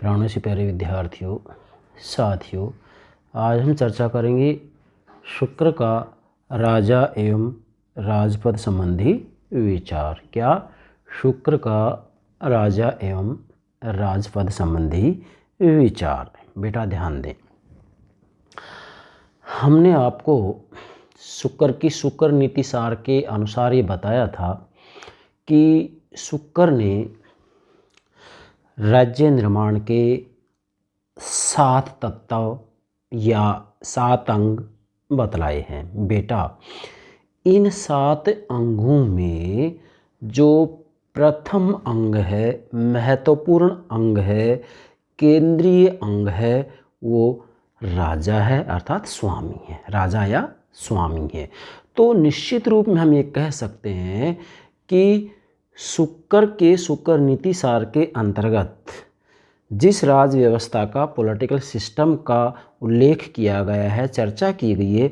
प्राणों से प्यारे विद्यार्थियों, साथियों, आज हम चर्चा करेंगे शुक्र का राजा एवं राजपद संबंधी विचार। क्या? शुक्र का राजा एवं राजपद संबंधी विचार। बेटा ध्यान दें, हमने आपको शुक्र की शुक्र नीति सार के अनुसार ये बताया था कि शुक्र ने राज्य निर्माण के 7 तत्व या 7 अंग बतलाए हैं। बेटा, इन 7 अंगों में जो प्रथम अंग है, महत्वपूर्ण अंग है, केंद्रीय अंग है, वो राजा है, अर्थात स्वामी है। राजा या स्वामी है। तो निश्चित रूप में हम ये कह सकते हैं कि शुक्र के शुक्र नीति सार के अंतर्गत जिस राज व्यवस्था का पॉलिटिकल सिस्टम का उल्लेख किया गया है, चर्चा की गई है,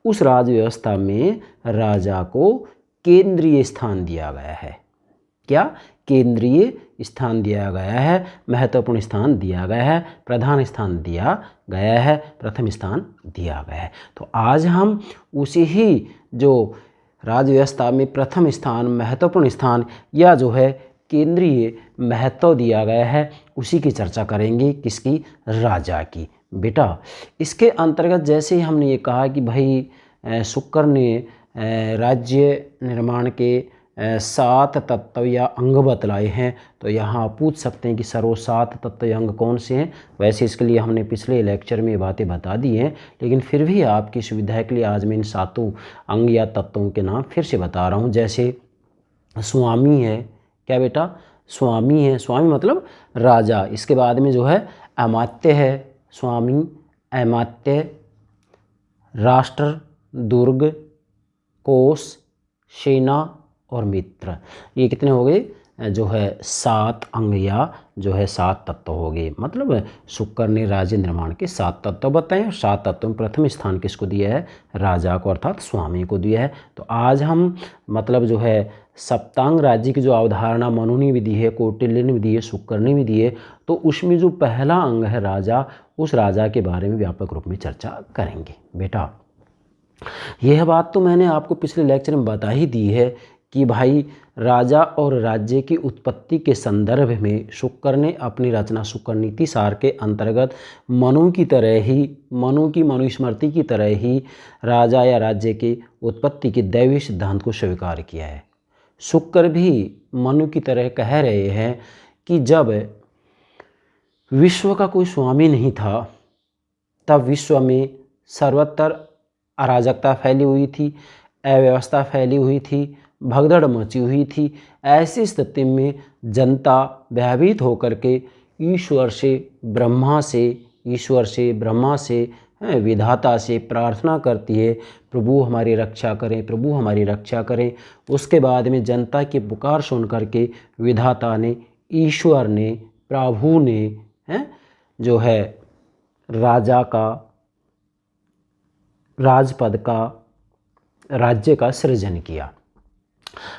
उस राज व्यवस्था में राजा को केंद्रीय स्थान दिया गया है। क्या? केंद्रीय स्थान दिया गया है, महत्वपूर्ण स्थान दिया गया है, प्रधान स्थान दिया गया है, प्रथम स्थान दिया गया है। तो आज हम उसी ही जो राज व्यवस्था में प्रथम स्थान, महत्वपूर्ण स्थान या जो है केंद्रीय महत्व दिया गया है, उसी की चर्चा करेंगे। किसकी? राजा की। बेटा, इसके अंतर्गत जैसे ही हमने ये कहा कि भाई शुक्र ने राज्य निर्माण के 7 तत्व या अंग बतलाए हैं, तो यहाँ पूछ सकते हैं कि सर वो 7 तत्व या अंग कौन से हैं। वैसे इसके लिए हमने पिछले लेक्चर में बातें बता दी हैं, लेकिन फिर भी आपकी सुविधा के लिए आज मैं इन 7 अंग या तत्वों के नाम फिर से बता रहा हूँ। जैसे स्वामी है। क्या बेटा? स्वामी है। स्वामी मतलब राजा। इसके बाद में जो है अमात्य है, स्वामी, अमात्य, राष्ट्र, दुर्ग, कोष, सेना और मित्र। ये कितने हो गए? जो है 7 अंग या जो है 7 तत्व हो गए। मतलब शुक्र ने राज्य निर्माण के 7 तत्व बताए और 7 तत्वों में प्रथम स्थान किसको दिया है? राजा को, अर्थात स्वामी को दिया है। तो आज हम मतलब जो है सप्तांग राज्य की जो अवधारणा मनु ने भी दी है, कौटिल्य ने भी दी है, शुक्र ने भी दी है, तो उसमें जो पहला अंग है राजा, उस राजा के बारे में व्यापक रूप में चर्चा करेंगे। बेटा, यह बात तो मैंने आपको पिछले लेक्चर में बता ही दी है कि भाई राजा और राज्य की उत्पत्ति के संदर्भ में शुक्र ने अपनी रचना शुक्र नीति सार के अंतर्गत मनु की तरह ही, मनु की मनुस्मृति की तरह ही राजा या राज्य की उत्पत्ति के दैवीय सिद्धांत को स्वीकार किया है। शुक्र भी मनु की तरह कह रहे हैं कि जब विश्व का कोई स्वामी नहीं था, तब विश्व में सर्वत्र अराजकता फैली हुई थी, अव्यवस्था फैली हुई थी, भगदड़ मची हुई थी। ऐसी स्थिति में जनता भयभीत होकर के ईश्वर से ब्रह्मा से विधाता से प्रार्थना करती है, प्रभु हमारी रक्षा करें, प्रभु हमारी रक्षा करें। उसके बाद में जनता की पुकार सुन करके विधाता ने, ईश्वर ने, प्रभु ने जो है राजा का, राजपद का, राज्य का सृजन किया।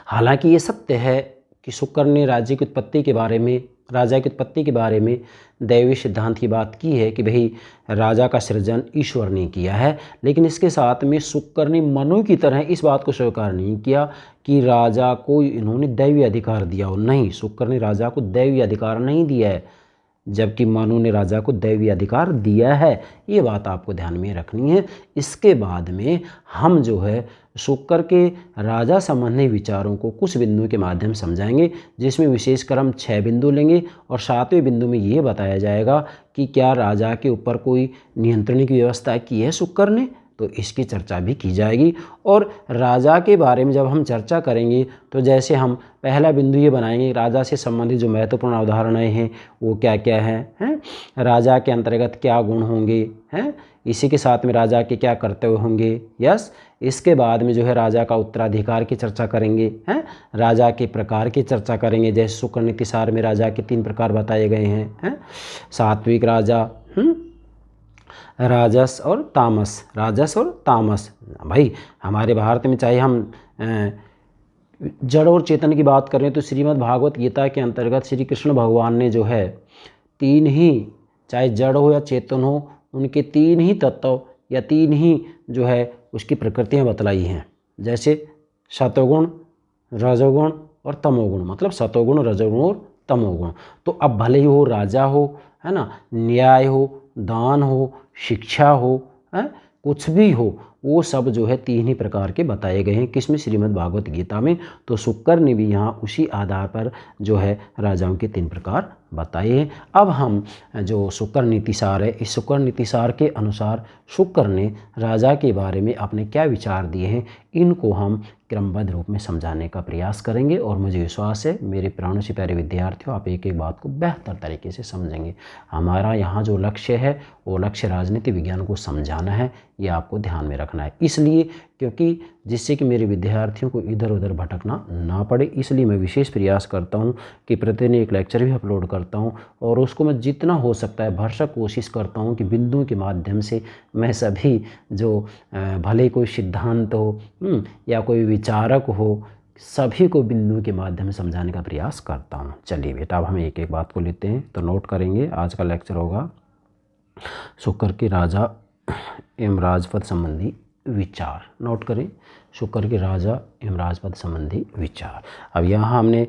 हालांकि ये सत्य है कि शुक्र ने राज्य की उत्पत्ति के बारे में, राजा की उत्पत्ति के बारे में दैवीय सिद्धांत की बात की है कि भाई राजा का सृजन ईश्वर ने किया है, लेकिन इसके साथ में शुक्र ने मनु की तरह इस बात को स्वीकार नहीं किया कि राजा को इन्होंने दैवीय अधिकार दिया हो। नहीं, शुक्र ने राजा को दैवीय अधिकार नहीं दिया है, जबकि मनु ने राजा को दैवीय अधिकार दिया है। ये बात आपको ध्यान में रखनी है। इसके बाद में हम जो है शुक्र के राजा संबंधी विचारों को कुछ बिंदुओं के माध्यम समझाएंगे, जिसमें विशेषकर हम 6 बिंदु लेंगे और 7वें बिंदु में ये बताया जाएगा कि क्या राजा के ऊपर कोई नियंत्रण की व्यवस्था की है शुक्र ने, तो इसकी चर्चा भी की जाएगी। और राजा के बारे में जब हम चर्चा करेंगे तो जैसे हम पहला बिंदु ये बनाएंगे, राजा से संबंधित जो महत्वपूर्ण अवधारणाएं हैं वो क्या क्या हैं, राजा के अंतर्गत क्या गुण होंगे, हैं, इसी के साथ में राजा के क्या कर्तव्य होंगे। यस, इसके बाद में जो है राजा का उत्तराधिकार की चर्चा करेंगे, हैं, राजा के प्रकार की चर्चा करेंगे। जैसे शुक्र नीति सार में राजा के 3 प्रकार बताए गए हैं, सात्विक राजा, राजस और तामस। राजस और तामस। भाई हमारे भारत में चाहे हम जड़ और चेतन की बात करें तो श्रीमद् भागवत गीता के अंतर्गत श्री कृष्ण भगवान ने जो है तीन ही, चाहे जड़ हो या चेतन हो, उनके तीन ही तत्व या तीन ही जो है उसकी प्रकृतियाँ बतलाई हैं। जैसे सतोगुण, रजोगुण और तमोगुण, मतलब सतोगुण, रजोगुण और तमोगुण। तो अब भले ही वो राजा हो, है ना, न्याय हो, दान हो, शिक्षा हो, है, कुछ भी हो, वो सब जो है तीन ही प्रकार के बताए गए हैं किसमें, श्रीमद् भागवत गीता में। तो शुक्र ने भी यहाँ उसी आधार पर जो है राजाओं के तीन प्रकार बताए हैं। अब हम जो शुक्र नीतिसार है, इस शुक्र नीतिसार के अनुसार शुक्र ने राजा के बारे में अपने क्या विचार दिए हैं, इनको हम क्रमबद्ध रूप में समझाने का प्रयास करेंगे। और मुझे विश्वास है मेरे प्राणों से प्यारे विद्यार्थियों, आप एक एक बात को बेहतर तरीके से समझेंगे। हमारा यहाँ जो लक्ष्य है वो लक्ष्य राजनीति विज्ञान को समझाना है, ये आपको ध्यान में रखना है। इसलिए क्योंकि जिससे कि मेरे विद्यार्थियों को इधर उधर भटकना ना पड़े, इसलिए मैं विशेष प्रयास करता हूँ कि प्रतिदिन एक लेक्चर भी अपलोड करता हूँ, और उसको मैं जितना हो सकता है भरसक कोशिश करता हूँ कि बिंदुओं के माध्यम से मैं सभी जो भले कोई सिद्धांत हो या कोई विचारक हो, सभी को बिंदुओं के माध्यम से समझाने का प्रयास करता हूँ। चलिए बेटा, अब हम एक एक बात को लेते हैं। तो नोट करेंगे, आज का लेक्चर होगा शुक्र के राजा एवं राजपद संबंधी विचार। नोट करें, शुक्र के राजा एवं राजपद संबंधी विचार। अब यहाँ हमने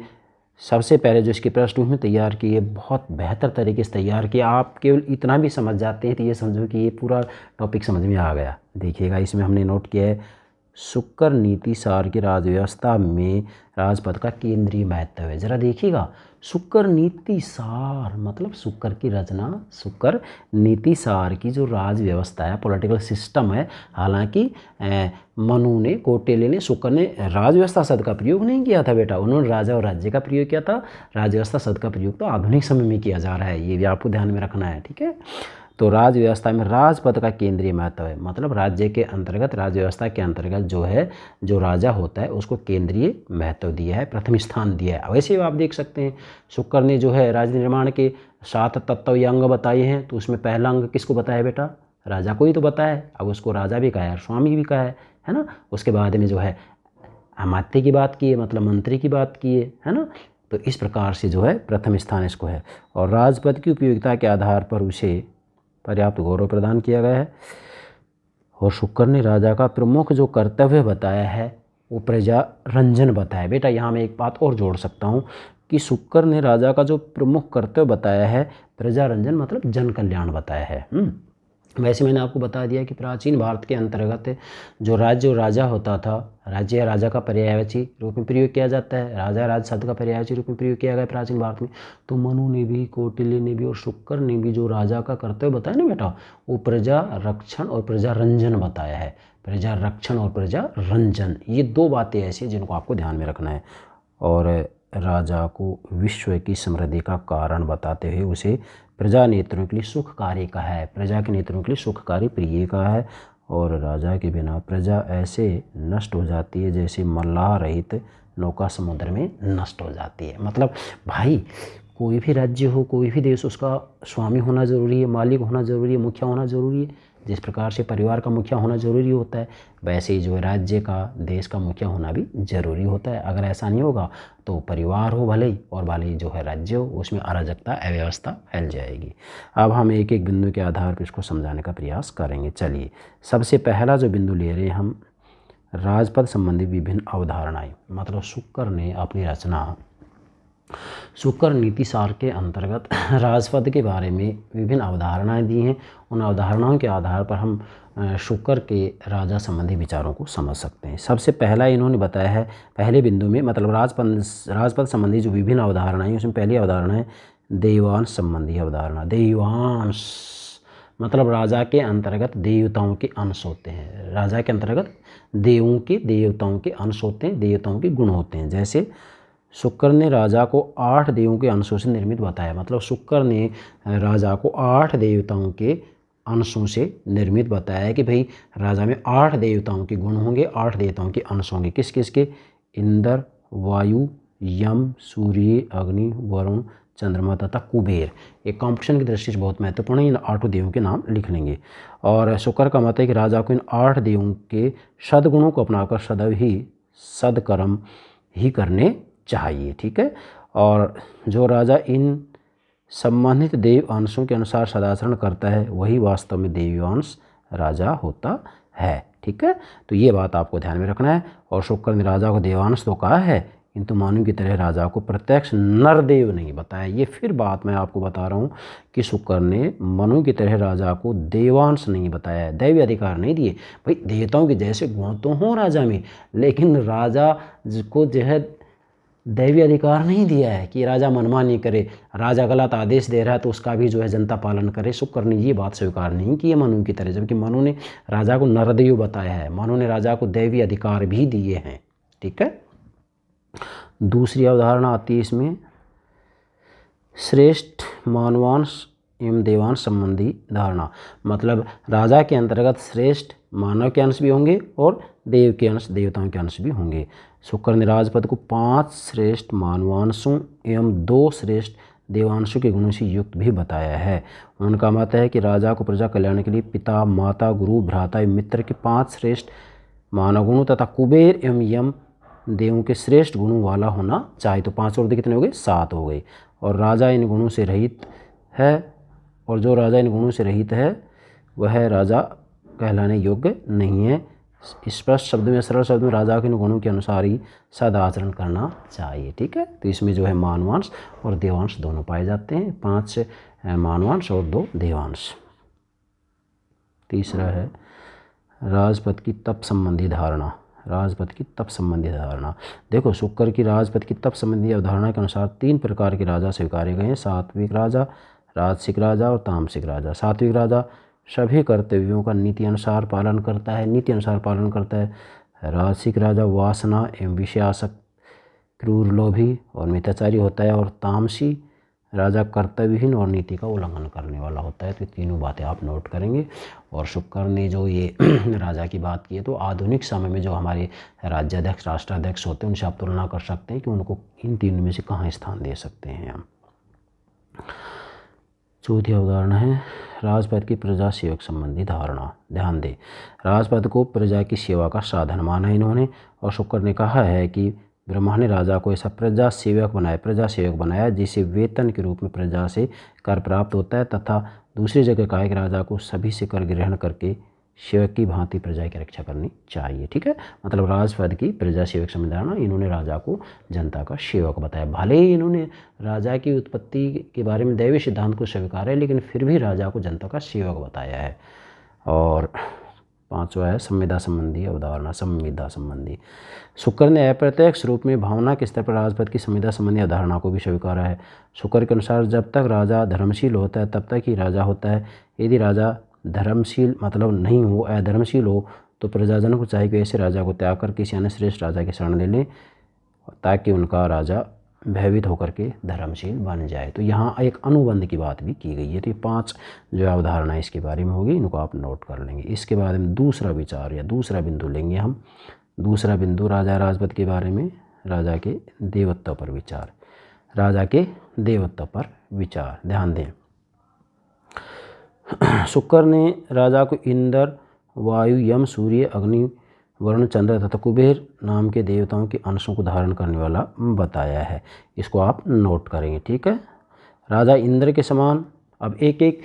सबसे पहले जो इसकी पृष्ठभूमि तैयार की है, बहुत बेहतर तरीके से तैयार किया। आप केवल इतना भी समझ जाते हैं तो ये समझो कि ये पूरा टॉपिक समझ में आ गया। देखिएगा, इसमें हमने नोट किया है शुक्र नीति सार की राजव्यवस्था में राजपद का केंद्रीय महत्व है। ज़रा देखिएगा, शुक्र नीति सार मतलब शुक्र की रचना, शुक्र नीति सार की जो राज व्यवस्था है, पॉलिटिकल सिस्टम है। हालांकि मनु ने, कौटिल्य ने, शुक्र ने राज व्यवस्था शब्द का प्रयोग नहीं किया था बेटा, उन्होंने राजा और राज्य का प्रयोग किया था। राज व्यवस्था शब्द का प्रयोग तो आधुनिक समय में किया जा रहा है, ये भी आपको ध्यान में रखना है, ठीक है। तो राज व्यवस्था में राजपद का केंद्रीय महत्व है, मतलब राज्य के अंतर्गत, राज व्यवस्था के अंतर्गत जो है, जो राजा होता है उसको केंद्रीय महत्व दिया है, प्रथम स्थान दिया है। वैसे आप देख सकते हैं शुक्र ने जो है राज्य निर्माण के 7 तत्व या अंग बताए हैं, तो उसमें पहला अंग किसको बताया बेटा, राजा को ही तो बताया है। अब उसको राजा भी कहा है, स्वामी भी कहा है ना। उसके बाद में जो है अमात्य की बात की है, मतलब मंत्री की बात की है ना। तो इस प्रकार से जो है प्रथम स्थान इसको है, और राजपद की उपयोगिता के आधार पर उसे पर्याप्त गौरव प्रदान किया गया है। और शुक्र ने राजा का प्रमुख जो कर्तव्य बताया है वो प्रजा रंजन बताया। बेटा यहाँ मैं एक बात और जोड़ सकता हूँ कि शुक्र ने राजा का जो प्रमुख कर्तव्य बताया है प्रजा रंजन, मतलब जन कल्याण बताया है। वैसे मैंने आपको बता दिया कि प्राचीन भारत के अंतर्गत जो राज्य और राजा होता था, राज्य या राजा का पर्यायवाची रूप में प्रयोग किया जाता है, राजा राज शब्द का पर्यायवाची रूप में प्रयोग किया गया प्राचीन भारत में। तो मनु ने भी, कौटिल्य ने भी और शुक्र ने भी जो राजा का कर्तव्य बताया ना बेटा, वो प्रजा रक्षण और प्रजा रंजन बताया है। प्रजा रक्षण और प्रजा रंजन, ये दो बातें ऐसी जिनको आपको ध्यान में रखना है। और राजा को विश्व की समृद्धि का कारण बताते हुए उसे प्रजा नेत्रों के लिए सुखकारी कहा है, प्रजा के नेत्रों के लिए सुखकारी प्रिय कहा है। और राजा के बिना प्रजा ऐसे नष्ट हो जाती है जैसे मल्लाह रहित नौका समुद्र में नष्ट हो जाती है। मतलब भाई कोई भी राज्य हो, कोई भी देश, उसका स्वामी होना ज़रूरी है, मालिक होना ज़रूरी है, मुखिया होना ज़रूरी है। जिस प्रकार से परिवार का मुखिया होना ज़रूरी होता है, वैसे ही जो है राज्य का, देश का मुखिया होना भी ज़रूरी होता है। अगर ऐसा नहीं होगा तो परिवार हो भले ही और भले ही जो है राज्य हो, उसमें अराजकता, अव्यवस्था फैल जाएगी। अब हम एक एक बिंदु के आधार पर इसको समझाने का प्रयास करेंगे। चलिए, सबसे पहला जो बिंदु ले रहे हैं हम, राजपद संबंधी विभिन्न अवधारणाएं। मतलब शुक्र ने अपनी रचना शुक्र नीति सार के अंतर्गत राजपद के बारे में विभिन्न अवधारणाएं दी हैं। उन अवधारणाओं के आधार पर हम शुक्र के राजा संबंधी विचारों को समझ सकते हैं। सबसे पहला इन्होंने बताया है पहले बिंदु में, मतलब राजपद संबंधी जो विभिन्न अवधारणाएं, उसमें पहली अवधारणा है देवांश संबंधी अवधारणा। देवांश मतलब राजा के अंतर्गत देवताओं के अंश होते हैं। राजा के अंतर्गत देवताओं के अंश होते हैं, देवताओं के गुण होते हैं। जैसे शुक्र ने राजा को 8 देवों के अंशों से निर्मित बताया, मतलब शुक्र ने राजा को 8 देवताओं के अंशों से निर्मित बताया है कि भाई राजा में 8 देवताओं के गुण होंगे, 8 देवताओं के अंश होंगे। किस किस के? इंद्र, वायु, यम, सूर्य, अग्नि, वरुण, चंद्रमा तथा कुबेर। एक कॉम्पिटिशन की दृष्टि से बहुत महत्वपूर्ण है, इन 8 देवों के नाम लिख लेंगे। और शुक्र का मत है कि राजा को इन 8 देवों के सद्गुणों को अपनाकर सदैव ही सदकर्म ही करने चाहिए, ठीक है। और जो राजा इन संबंधित देव अंशों के अनुसार सदाचरण करता है वही वास्तव में देवांश राजा होता है। ठीक है, तो ये बात आपको ध्यान में रखना है। और शुक्र ने राजा को देवांश तो कहा है, किंतु मनु की तरह राजा को प्रत्यक्ष नरदेव नहीं बताया। ये फिर बात मैं आपको बता रहा हूँ कि शुक्र ने मनु की तरह राजा को देवांश नहीं बताया, दैवीय अधिकार नहीं दिए। भाई देवताओं के जैसे गुण तो हों राजा में, लेकिन राजा को जो है दैवीय अधिकार नहीं दिया है कि राजा मनमानी करे, राजा गलत आदेश दे रहा है तो उसका भी जो है जनता पालन करे। शुक्र ने ये बात स्वीकार नहीं की है मनु की तरह, जबकि मनु ने राजा को नरदेव बताया है, मनु ने राजा को दैवीय अधिकार भी दिए हैं। ठीक है, दूसरी अवधारणा आती है इसमें श्रेष्ठ मानवांश एवं देवांश संबंधी धारणा। मतलब राजा के अंतर्गत श्रेष्ठ मानव के अंश भी होंगे और देव के अंश, देवताओं के अंश भी होंगे। शुक्र ने राजपद को 5 श्रेष्ठ मानवांशों एवं 2 श्रेष्ठ देवांशों के गुणों से युक्त भी बताया है। उनका मत है कि राजा को प्रजा कल्याण के लिए पिता, माता, गुरु, भ्राता एवं मित्र के 5 श्रेष्ठ मानव गुणों तथा कुबेर एवं यम देवों के श्रेष्ठ गुणों वाला होना चाहिए। तो 5 और 2 कितने हो गए? 7 हो गए। और राजा इन गुणों से रहित है, और जो राजा इन गुणों से रहित है वह राजा कहलाने योग्य नहीं है। स्पष्ट शब्द में, सरल शब्द में, राजा के इन गुणों के अनुसार ही सदाचरण करना चाहिए। ठीक है, तो इसमें जो है मानवांश और देवांश दोनों पाए जाते हैं, 5 मानवांश और 2 देवांश। तीसरा है राजपद की तप संबंधी धारणा। राजपद की तप संबंधी धारणा। देखो, शुक्र की राजपद की तप संबंधी अवधारणा के अनुसार 3 प्रकार के राजा स्वीकारे गए हैं, सात्विक राजा, राजसिक राजा और तामसिक राजा। सात्विक राजा सभी कर्तव्यों का नीति अनुसार पालन करता है, नीति अनुसार पालन करता है। राजसिक राजा वासना एवं विषयासक्त, क्रूर, लोभी और मिथ्याचारी होता है। और तामसी राजा कर्तव्यहीन और नीति का उल्लंघन करने वाला होता है। तो तीनों बातें आप नोट करेंगे। और शुक्र ने जो ये राजा की बात की है, तो आधुनिक समय में जो हमारे राज्याध्यक्ष, राष्ट्राध्यक्ष होते हैं, उनसे आप तुलना कर सकते हैं कि उनको इन तीनों में से कहाँ स्थान दे सकते हैं हम। चौथी अवधारणा है राजपद की प्रजा सेवक संबंधी धारणा। ध्यान दें, राजपद को प्रजा की सेवा का साधन माना इन्होंने, और शुक्र ने कहा है कि ब्रह्मा ने राजा को ऐसा प्रजा सेवक बनाया जिसे वेतन के रूप में प्रजा से कर प्राप्त होता है, तथा दूसरी जगह कहा है कि राजा को सभी से कर ग्रहण करके सेवक की भांति प्रजा की रक्षा करनी चाहिए। ठीक है, मतलब राजपद की प्रजा सेवक संबंधी धारणा, इन्होंने राजा को जनता का सेवक बताया। भले ही इन्होंने राजा की उत्पत्ति के बारे में दैवीय सिद्धांत को स्वीकार है, लेकिन फिर भी राजा को जनता का सेवक बताया है। और 5वां है संविदा संबंधी अवधारणा। संविदा संबंधी, शुक्र ने अप्रत्यक्ष रूप में भावना के स्तर पर राजपद की संविदा संबंधी अवधारणा को भी स्वीकारा है। शुक्र के अनुसार जब तक राजा धर्मशील होता है तब तक ही राजा होता है। यदि राजा धर्मशील मतलब नहीं हो, अधर्मशील हो, तो प्रजाजन को चाहिए कि ऐसे राजा को त्याग कर किसी अन्य श्रेष्ठ राजा की शरण ले लें, ताकि उनका राजा भयभीत होकर के धर्मशील बन जाए। तो यहाँ एक अनुबंध की बात भी की गई है। तो ये 5 जो अवधारणा इसके बारे में होगी, इनको आप नोट कर लेंगे। इसके बाद में दूसरा विचार या दूसरा बिंदु लेंगे हम। दूसरा बिंदु राजा राजपद के बारे में, राजा के देवत्व पर विचार। राजा के देवत्व पर विचार, ध्यान दें। शुक्र ने राजा को इंद्र, वायु, यम, सूर्य, अग्नि, वरुण, चंद्र तथा कुबेर नाम के देवताओं के अंशों को धारण करने वाला बताया है। इसको आप नोट करेंगे। ठीक है, राजा इंद्र के समान, अब एक एक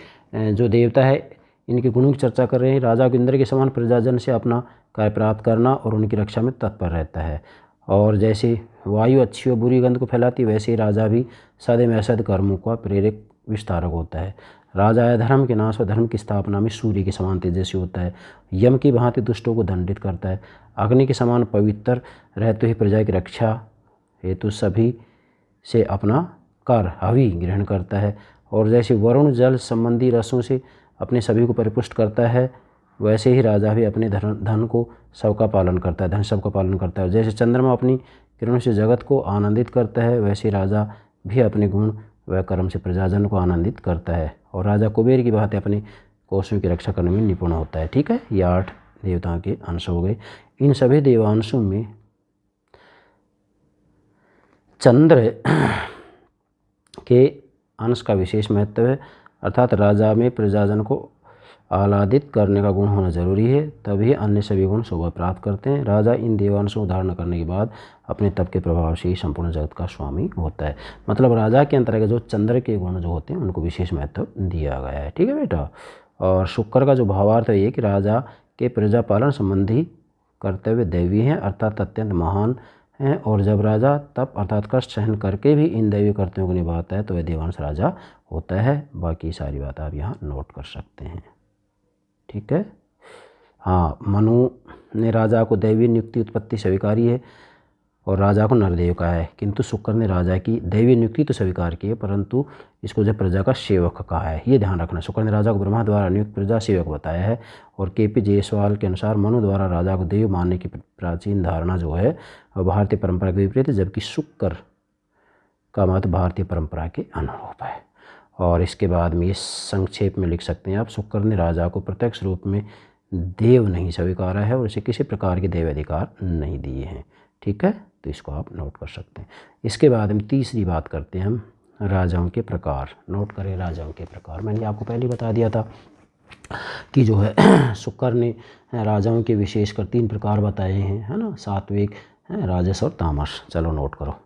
जो देवता है इनके गुणों की चर्चा कर रहे हैं। राजा को इंद्र के समान प्रजाजन से अपना कार्य प्राप्त करना और उनकी रक्षा में तत्पर रहता है। और जैसे वायु अच्छी और बुरी गंध को फैलाती, वैसे ही राजा भी सदैव असद कर्मों का प्रेरक विस्तारक होता है। राजा अधर्म के नाश और धर्म की स्थापना में सूर्य के समान तेजस्वी होता है। यम की भांति दुष्टों को दंडित करता है। अग्नि के समान पवित्र रहते हुए प्रजा की रक्षा हेतु सभी से अपना कार्य हवि ग्रहण करता है। और जैसे वरुण जल संबंधी रसों से अपने सभी को परिपुष्ट करता है, वैसे ही राजा भी अपने धन को सबका पालन करता है, धन सबका पालन करता है। जैसे चंद्रमा अपनी किरणों से जगत को आनंदित करता है, वैसे ही राजा भी अपने गुण व कर्म से प्रजाजन को आनंदित करता है। और राजा कुबेर की बात अपने कोषों की रक्षा करने में निपुण होता है। ठीक है, ये 8 देवताओं के अंश हो गए। इन सभी देवांशों में चंद्र के अंश का विशेष महत्व है, अर्थात राजा में प्रजाजन को आह्लादित करने का गुण होना जरूरी है, तभी अन्य सभी गुण शोभा प्राप्त करते हैं। राजा इन देवांशों को धारण करने के बाद अपने तप के प्रभाव से ही संपूर्ण जगत का स्वामी होता है। मतलब राजा के अंतर्गत जो चंद्र के गुण जो होते हैं उनको विशेष महत्व दिया गया है। ठीक है बेटा। और शुक्र का जो भावार्थ है ये कि राजा के प्रजा पालन संबंधी कर्तव्य दैवी हैं, अर्थात अत्यंत महान हैं, और जब राजा तप अर्थात कष्ट सहन करके भी इन दैवी कर्तव्यों को निभाता है तो वह देवांश राजा होता है। बाकी सारी बात आप यहाँ नोट कर सकते हैं। ठीक है। हाँ, मनु ने राजा को दैवी नियुक्ति उत्पत्ति स्वीकारी है और राजा को नरदेव कहा है, किंतु शुक्र ने राजा की दैवीय नियुक्ति तो स्वीकार की है परंतु इसको जब प्रजा का सेवक कहा है, ये ध्यान रखना। शुक्र ने राजा को ब्रह्मा द्वारा नियुक्त प्रजा सेवक बताया है। और केपी जायसवाल के अनुसार मनु द्वारा राजा को देव मानने की प्राचीन धारणा जो है वह भारतीय परंपरा के विपरीत है, जबकि शुक्र का मत भारतीय परंपरा के अनुरूप है। और इसके बाद में ये संक्षेप में लिख सकते हैं आप, शुक्र ने राजा को प्रत्यक्ष रूप में देव नहीं स्वीकारा है और इसे किसी प्रकार के देव अधिकार नहीं दिए हैं। ठीक है, तो इसको आप नोट कर सकते हैं। इसके बाद हम तीसरी बात करते हैं हम राजाओं के प्रकार। नोट करें राजाओं के प्रकार। मैंने आपको पहले बता दिया था कि जो है शुक्र ने राजाओं के विशेषकर 3 प्रकार बताए हैं, है ना, सात्विक, राजस और तामस। चलो नोट करो।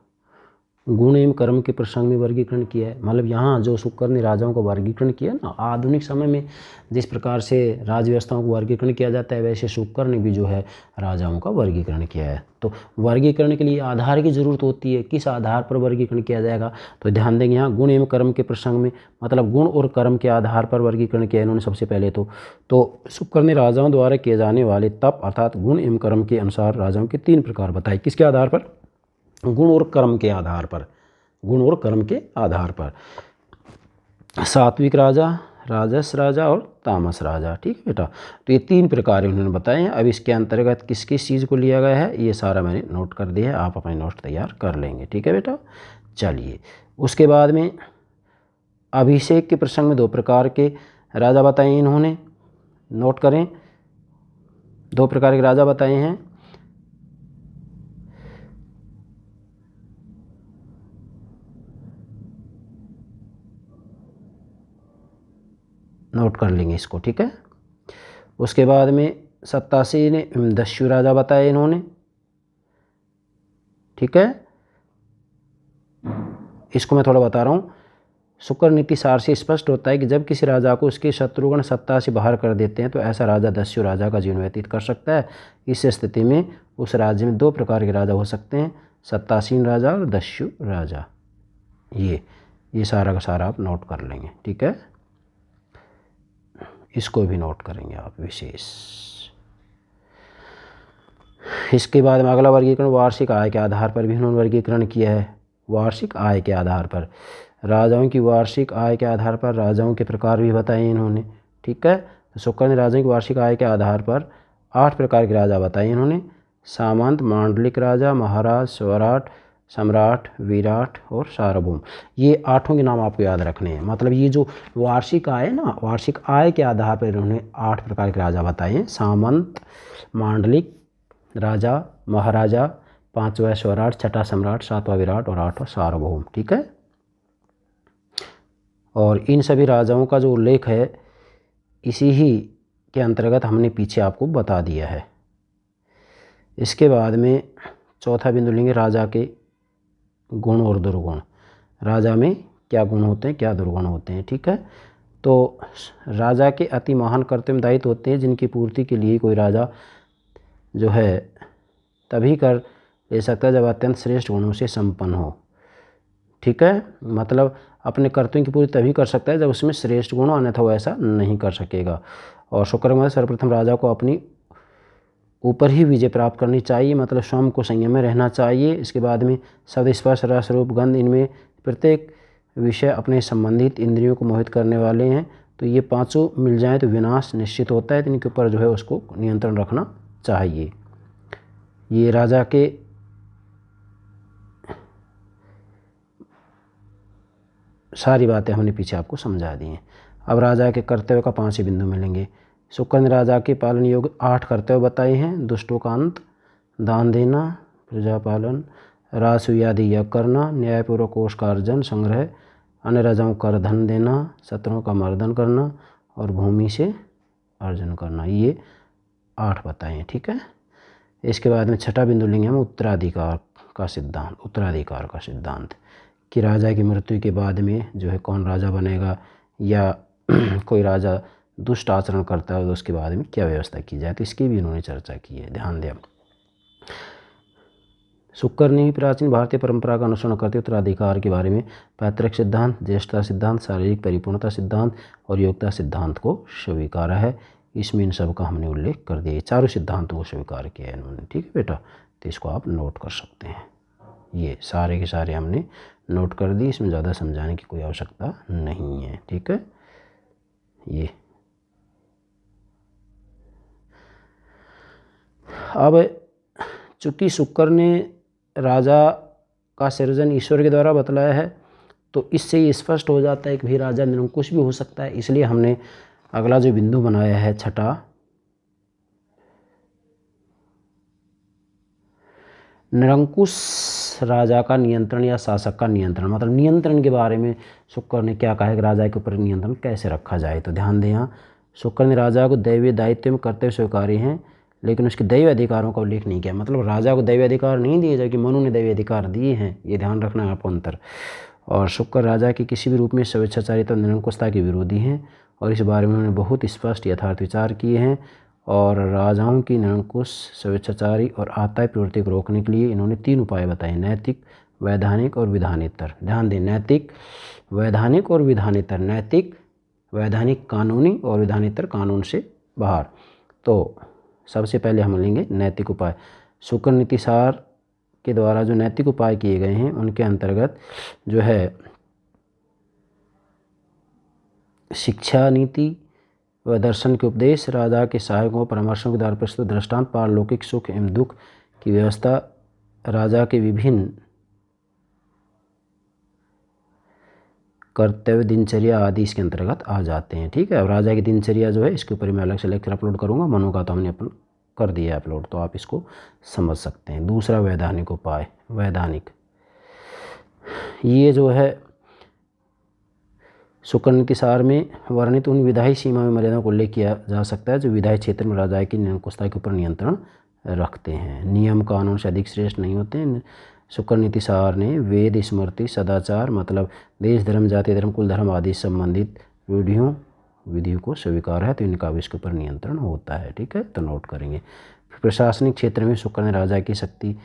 गुण एवं कर्म के प्रसंग में वर्गीकरण किया है। मतलब यहाँ जो शुक्र ने राजाओं को वर्गीकरण किया ना, आधुनिक समय में जिस प्रकार से राज व्यवस्थाओं को वर्गीकरण किया जाता है वैसे शुक्र ने भी जो है राजाओं का वर्गीकरण किया है। तो वर्गीकरण के लिए आधार की जरूरत होती है, किस आधार पर वर्गीकरण किया जाएगा, तो ध्यान देंगे यहाँ गुण एवं कर्म के प्रसंग में, मतलब गुण और कर्म के आधार पर वर्गीकरण किया इन्होंने सबसे पहले। तो शुक्र ने राजाओं द्वारा किए जाने वाले तप अर्थात गुण एवं कर्म के अनुसार राजाओं के 3 प्रकार बताए। किसके आधार पर? गुण और कर्म के आधार पर। गुण और कर्म के आधार पर सात्विक राजा, राजस राजा और तामस राजा। ठीक है बेटा। तो ये 3 प्रकार उन्होंने बताए हैं। अब इसके अंतर्गत किस किस चीज़ को लिया गया है ये सारा मैंने नोट कर दिया है, आप अपने नोट तैयार कर लेंगे। ठीक है बेटा। चलिए, उसके बाद में अभिषेक के प्रसंग में 2 प्रकार के राजा बताए इन्होंने। नोट करें, 2 प्रकार के राजा बताए हैं। नोट कर लेंगे इसको। ठीक है। उसके बाद में 87 ने दस्यु राजा बताए इन्होंने। ठीक है, इसको मैं थोड़ा बता रहा हूँ। शुक्र नीति सार से स्पष्ट होता है कि जब किसी राजा को उसके शत्रुगण सत्ता से बाहर कर देते हैं तो ऐसा राजा दस्यु राजा का जीवन व्यतीत कर सकता है। इस स्थिति में उस राज्य में 2 प्रकार के राजा हो सकते हैं, सत्तासीन राजा और दस्यु राजा। ये सारा का सारा आप नोट कर लेंगे। ठीक है, इसको भी नोट करेंगे आप विशेष। इसके बाद में अगला वर्गीकरण वार्षिक आय के आधार पर भी उन्होंने वर्गीकरण किया है। वार्षिक आय के आधार पर राजाओं की वार्षिक आय के आधार पर राजाओं के प्रकार भी बताए इन्होंने। ठीक है, तो शुक्र ने राजाओं की वार्षिक आय के आधार पर 8 प्रकार के राजा बताए इन्होंने। सामंत, मांडलिक राजा, महाराज, स्वराट, सम्राट, विराट और सार्वभौम। ये 8 के नाम आपको याद रखने हैं। मतलब ये जो वार्षिक आय ना, वार्षिक आय के आधार पर इन्होंने 8 प्रकार के राजा बताए हैं। सामंत, मांडलिक राजा, महाराजा, 5वां स्वराट, 6वां सम्राट, 7वां विराट और 8वां सार्वभौम। ठीक है, और इन सभी राजाओं का जो उल्लेख है इसी ही के अंतर्गत हमने पीछे आपको बता दिया है। इसके बाद में चौथा बिंदु लेंगे राजा के गुण और दुर्गुण। राजा में क्या गुण होते हैं, क्या दुर्गुण होते हैं। ठीक है, तो राजा के अति महान कर्तव्य दायित्व होते हैं जिनकी पूर्ति के लिए कोई राजा जो है तभी कर ले सकता है जब अत्यंत श्रेष्ठ गुणों से संपन्न हो। ठीक है, मतलब अपने कर्तव्यों की पूर्ति तभी कर सकता है जब उसमें श्रेष्ठ गुण हो, अन्यथा वो ऐसा नहीं कर सकेगा। और शुक्र में सर्वप्रथम राजा को अपनी ऊपर ही विजय प्राप्त करनी चाहिए, मतलब स्वयं को संयम में रहना चाहिए। इसके बाद में शब्द, स्पर्श, रस, रूप, गंध, इनमें प्रत्येक विषय अपने संबंधित इंद्रियों को मोहित करने वाले हैं। तो ये 5 मिल जाएं तो विनाश निश्चित होता है। तो इनके ऊपर जो है उसको नियंत्रण रखना चाहिए। ये राजा के सारी बातें हमने पीछे आपको समझा दी हैं। अब राजा के कर्तव्य का 5 बिंदु मिलेंगे। शुक्र ने राजा के पालन योग्य 8 कर्तव्य बताए हैं। दुष्टों का अंत, दान देना, प्रजा पालन, राजसूय आदि यज्ञ करना, न्यायपूर्वक कोष का अर्जन संग्रह, अन्य राजाओं को कर धन देना, शत्रुओं का मर्दन करना और भूमि से अर्जन करना, ये 8 बताए हैं। ठीक है, इसके बाद में छठा बिंदु लेंगे हम उत्तराधिकार का सिद्धांत। उत्तराधिकार का सिद्धांत कि राजा की मृत्यु के बाद में जो है कौन राजा बनेगा, या कोई राजा दुष्ट आचरण करता है तो उसके बाद में क्या व्यवस्था की जाए, तो इसकी भी इन्होंने चर्चा की है। ध्यान दें, शुक्र ने भी प्राचीन भारतीय परंपरा का अनुसरण करते उत्तराधिकार के बारे में पैतृक सिद्धांत, ज्येष्ठता सिद्धांत, शारीरिक परिपूर्णता सिद्धांत और योग्यता सिद्धांत को स्वीकारा है। इसमें इन सब का हमने उल्लेख कर दिया, चारों सिद्धांतों को स्वीकार किया है इन्होंने। ठीक है बेटा, तो इसको आप नोट कर सकते हैं। ये सारे के सारे हमने नोट कर दिए, इसमें ज़्यादा समझाने की कोई आवश्यकता नहीं है। ठीक है, ये अब चूँकि शुक्र ने राजा का सृजन ईश्वर के द्वारा बतलाया है, तो इससे ये स्पष्ट हो जाता है कि भी राजा निरंकुश भी हो सकता है। इसलिए हमने अगला जो बिंदु बनाया है छठा, निरंकुश राजा का नियंत्रण या शासक का नियंत्रण, मतलब नियंत्रण के बारे में शुक्र ने क्या कहा है कि राजा के ऊपर नियंत्रण कैसे रखा जाए। तो ध्यान दें, यहाँ शुक्र ने राजा को दैवीय दायित्व में कर्तव्य स्वीकार्य हैं, लेकिन उसके दैवीय अधिकारों का उल्लेख नहीं किया। मतलब राजा को दैवीय अधिकार नहीं दिए, जबकि मनु ने दैवीय अधिकार दिए हैं। ये ध्यान रखना है आपको अंतर। और शुक्र राजा के किसी भी रूप में स्वेच्छाचारिता निरंकुशता के विरोधी हैं, और इस बारे में उन्होंने बहुत स्पष्ट यथार्थ विचार किए हैं। और राजाओं की निरंकुश, स्वेच्छाचारी और आताय प्रवृत्ति को रोकने के लिए इन्होंने 3 उपाय बताए: नैतिक, वैधानिक और विधानेतर। ध्यान दें, नैतिक, वैधानिक और विधानेतर। नैतिक, वैधानिक कानूनी और विधानेतर कानून से बाहर। तो सबसे पहले हम लेंगे नैतिक उपाय। शुक्र नीतिसार के द्वारा जो नैतिक उपाय किए गए हैं उनके अंतर्गत जो है शिक्षा नीति व दर्शन के उपदेश, राजा के सहायकों परामर्शों के द्वारा प्रस्तुत दृष्टांत, पारलौकिक सुख एवं दुख की व्यवस्था, राजा के विभिन्न कर्तव्य, दिनचर्या आदि इसके अंतर्गत आ जाते हैं। ठीक है, अब राजा की दिनचर्या जो है इसके ऊपर मैं अलग से लेक्चर अपलोड करूंगा। मनु का तो हमने अपन कर दिया अपलोड, तो आप इसको समझ सकते हैं। दूसरा वैधानिक उपाय। वैधानिक, ये जो है शुक्र नीतिसार में वर्णित उन विधायी सीमा में मर्यादा को उल्लेख किया जा सकता है जो विधायी क्षेत्र में राजा की निरंकुशता के ऊपर नियंत्रण रखते हैं। नियम कानून से अधिक श्रेष्ठ नहीं होते हैं। शुक्र नीतिसार ने वेद, स्मृति, सदाचार, मतलब देश, धर्म, जाति, धर्म, कुल धर्म आदि संबंधित रूढ़ियों, विधियों को स्वीकार है, तो इनका भी इसके ऊपर नियंत्रण होता है। ठीक है, तो नोट करेंगे। प्रशासनिक क्षेत्र में शुक्र ने राजा की शक्ति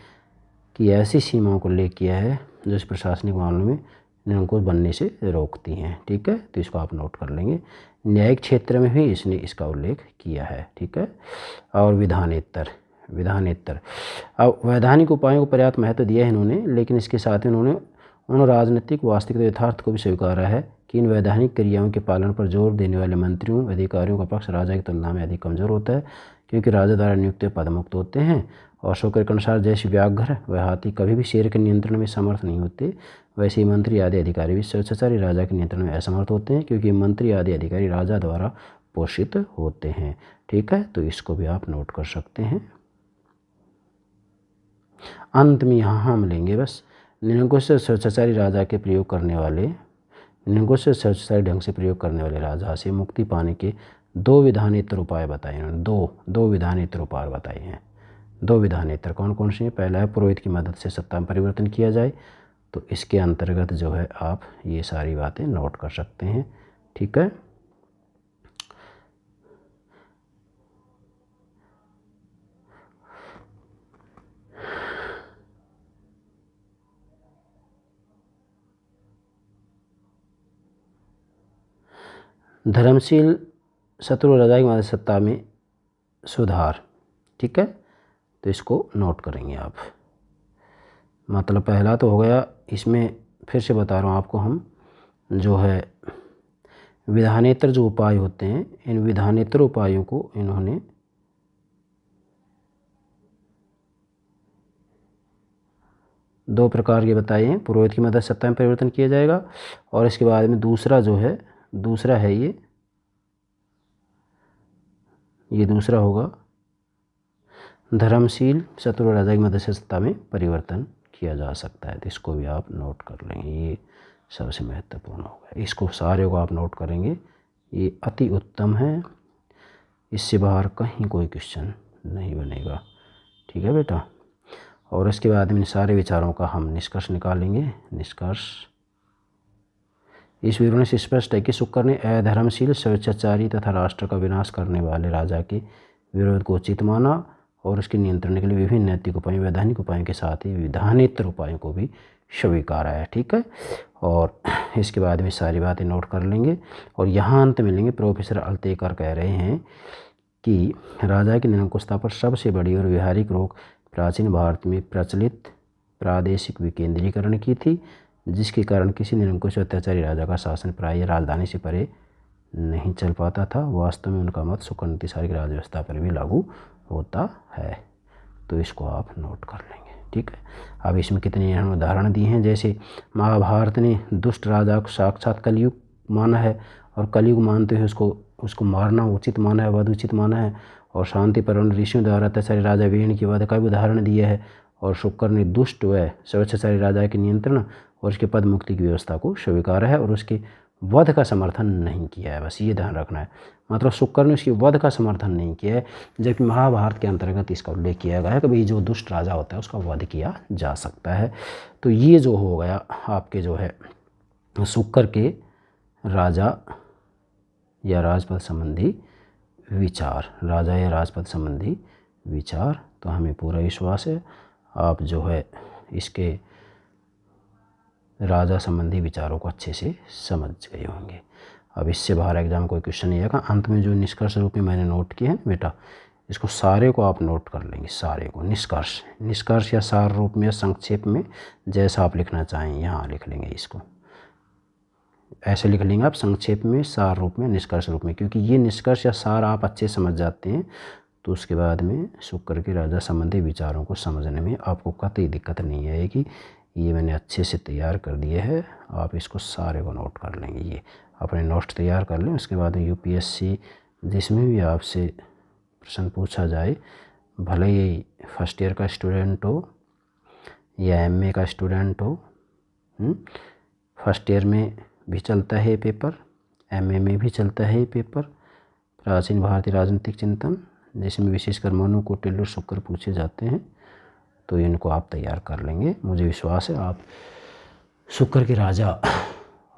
की ऐसी सीमाओं को उल्लेख किया है जो इस प्रशासनिक मामलों में निरंकुश बनने से रोकती हैं। ठीक है, तो इसको आप नोट कर लेंगे। न्यायिक क्षेत्र में भी इसने इसका उल्लेख किया है। ठीक है, और विधानेतर। विधानेतर, अब वैधानिक उपायों को पर्याप्त महत्व दिया है इन्होंने, लेकिन इसके साथ ही उन्होंने उन राजनीतिक वास्तविक यथार्थ को भी स्वीकारा है कि इन वैधानिक क्रियाओं के पालन पर जोर देने वाले मंत्रियों, अधिकारियों का पक्ष राजा की तुलना में अधिक कमजोर होता है, क्योंकि राजा द्वारा नियुक्त पदमुक्त होते हैं। और शुक्र के अनुसार जैसे व्याघ्र व हाथी कभी भी शेर के नियंत्रण में समर्थ नहीं होते, वैसे ही मंत्री आदि अधिकारी भी स्वेच्छाचारी राजा के नियंत्रण में असमर्थ होते हैं, क्योंकि मंत्री आदि अधिकारी राजा द्वारा पोषित होते हैं। ठीक है, तो इसको भी आप नोट कर सकते हैं। अंत में यहाँ हम लेंगे बस निरंकुश से स्वेच्छाचारी राजा के प्रयोग करने वाले, निरंकुश से स्वेच्छाचारी ढंग से प्रयोग करने वाले राजा से मुक्ति पाने के 2 विधानेतर उपाय बताए हैं। दो विधानेतर उपाय बताए हैं। 2 विधानेतर कौन कौन से हैं? पहला है पुरोहित की मदद से सत्ता में परिवर्तन किया जाए, तो इसके अंतर्गत जो है आप ये सारी बातें नोट कर सकते हैं। ठीक है, धर्मशील शत्रु राजा की मदद सत्ता में सुधार। ठीक है, तो इसको नोट करेंगे आप। मतलब पहला तो हो गया, इसमें फिर से बता रहा हूँ आपको, हम जो है विधानेतर जो उपाय होते हैं, इन विधानेतर उपायों को इन्होंने दो प्रकार के बताए हैं। पुरोहित की मदद सत्ता में परिवर्तन किया जाएगा, और इसके बाद में दूसरा जो है, दूसरा है ये दूसरा होगा धर्मशील शत्रु राजा की मदद से सत्ता में परिवर्तन किया जा सकता है। तो इसको भी आप नोट कर लेंगे, ये सबसे महत्वपूर्ण होगा। इसको सारे को आप नोट करेंगे, ये अति उत्तम है। इससे बाहर कहीं कोई क्वेश्चन नहीं बनेगा। ठीक है बेटा। और इसके बाद इन सारे विचारों का हम निष्कर्ष निकालेंगे। निष्कर्ष, इस विवरण से स्पष्ट है कि शुक्र ने अधर्मशील, स्वेच्छाचारी तथा राष्ट्र का विनाश करने वाले राजा के विरोध को उचित माना और उसके नियंत्रण के लिए विभिन्न नैतिक उपायों, वैधानिक उपायों के साथ ही विधानेतर उपायों को भी स्वीकार है। ठीक है। और इसके बाद में सारी बातें नोट कर लेंगे और यहाँ अंत में लेंगे। प्रोफेसर अल्तेकर कह रहे हैं कि राजा की निरंकुशता पर सबसे बड़ी और व्यवहारिक रोक प्राचीन भारत में प्रचलित प्रादेशिक विकेंद्रीकरण की थी, जिसके कारण किसी निरंकुश अत्याचारी राजा का शासन प्राय राजधानी से परे नहीं चल पाता था। वास्तव में उनका मत शुक्र नीतिशाली की राज व्यवस्था पर भी लागू होता है। तो इसको आप नोट कर लेंगे। ठीक है। अब इसमें कितने उदाहरण दिए हैं, जैसे महाभारत ने दुष्ट राजा को साक्षात कलयुग माना है और कलयुग मानते हुए उसको मारना उचित माना है, वध उचित माना है। और शांति परवन ऋषियों द्वारा अत्याचारी राजा वेण की वध का भी उदाहरण दिया है। और शुक्र ने दुष्ट व स्वेच्छाचारी राजा के नियंत्रण और उसके पद मुक्ति की व्यवस्था को स्वीकारा है और उसके वध का समर्थन नहीं किया है। बस ये ध्यान रखना है। मतलब शुक्र ने उसकी वध का समर्थन नहीं किया है, जबकि महाभारत के अंतर्गत इसका उल्लेख किया गया है कि भाई जो दुष्ट राजा होता है उसका वध किया जा सकता है। तो ये जो हो गया आपके जो है शुक्र के राजा या राजपद संबंधी विचार, राजा या राजपद संबंधी विचार। तो हमें पूरा विश्वास है आप जो है इसके राजा संबंधी विचारों को अच्छे से समझ गए होंगे। अब इससे बाहर एग्जाम कोई क्वेश्चन नहीं आएगा। अंत में जो निष्कर्ष रूप में मैंने नोट किए हैं बेटा, इसको सारे को आप नोट कर लेंगे, सारे को। निष्कर्ष या सार रूप में या संक्षेप में, जैसा आप लिखना चाहें यहाँ लिख लेंगे। इसको ऐसे लिख लेंगे आप, संक्षेप में, सार रूप में, निष्कर्ष रूप में। क्योंकि ये निष्कर्ष या सार आप अच्छे समझ जाते हैं तो उसके बाद में शुक्र के राजा संबंधी विचारों को समझने में आपको कतई दिक्कत नहीं आएगी। ये मैंने अच्छे से तैयार कर दिए है, आप इसको सारे को नोट कर लेंगे। ये अपने नोट्स तैयार कर लें। उसके बाद यूपीएससी जिसमें भी आपसे प्रश्न पूछा जाए, भले ही फर्स्ट ईयर का स्टूडेंट हो या एमए का स्टूडेंट हो, फर्स्ट ईयर में भी चलता है पेपर, एमए में भी चलता है पेपर, प्राचीन भारतीय राजनीतिक चिंतन, जिसमें विशेषकर मनु कौटिल्य, शुक्र पूछे जाते हैं। तो इनको आप तैयार कर लेंगे। मुझे विश्वास है आप शुक्र के राजा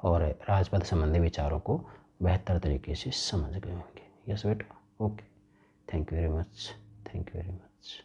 और राजपद संबंधी विचारों को बेहतर तरीके से समझ गए होंगे। यस बेटा, okay, thank you very much, thank you very much.